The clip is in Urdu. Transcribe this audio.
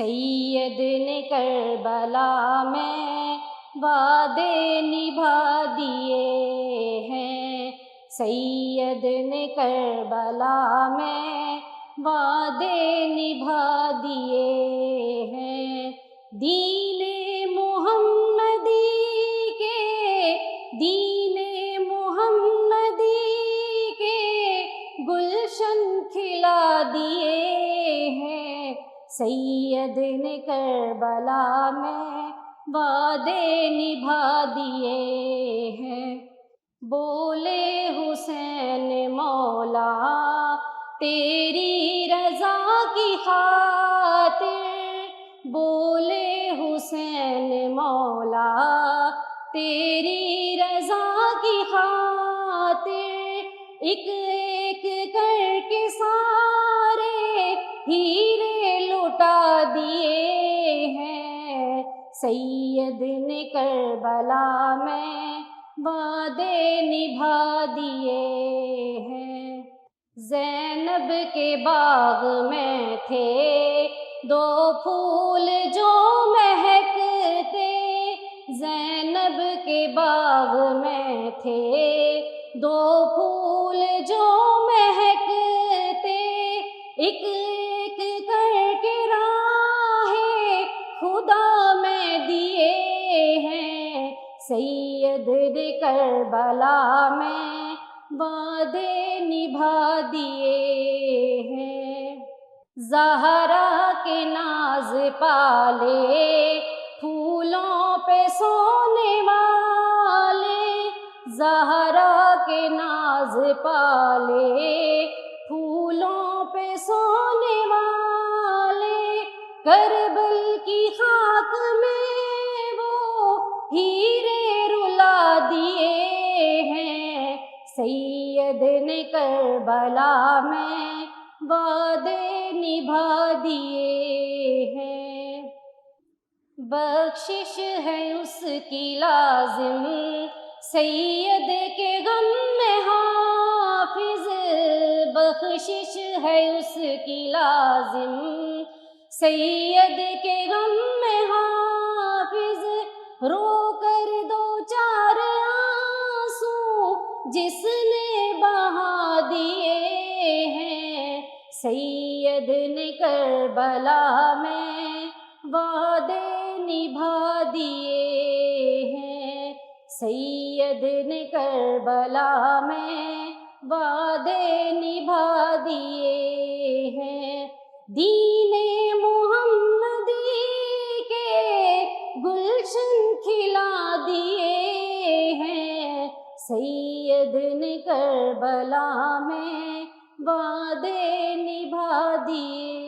سید نے کربلا میں وعدے نبھا دیے ہیں، سید نے کربلا میں وعدے نبھا دیے ہیں۔ دین محمدی کے گلشن کھلا دیے ہیں، سید نے کربلا میں وعدے نبھا دیے ہیں۔ بولے حسین مولا تیری رضا کی خاطر، بولے حسین مولا تیری رضا کی خاطر، ایک ایک کر کے سارے ہیرے لوٹا دیے ہیں، سید نے کربلا میں وعدے نبھا دیے ہیں۔ زینب کے باغ میں تھے دو پھول جو مہکتے، زینب کے باغ میں تھے دو پھول جو مہکتے، ایک ایک کر کے راہ خدا میں دیے ہیں، سید نے کربلا میں وعدے نبھا دیے ہیں۔ زہرا کے ناز پالے پھولوں پہ سونے والے، زہرا کے ناز پالے پھولوں پہ سونے والے، کربل کی خاک میں وہ ہیرے رلا دیے ہیں، سید نے کربلا میں وعدے نبھا دیے ہیں۔ بخشش ہے اس کی لازم سید کے غم میں حافظ، بخشش ہے اس کی لازم سید کے غم میں حافظ، رو کر دو چار آنسو جس نے بہا دیے ہیں، سید نے کربلا میں وعدے نبھا دیے ہیں، سید نے کربلا میں وعدے نبھا دیے ہیں۔ دین محمدی کے گلشن کھلا دیے ہیں، سید نے کربلا میں وعدے نبھا دیے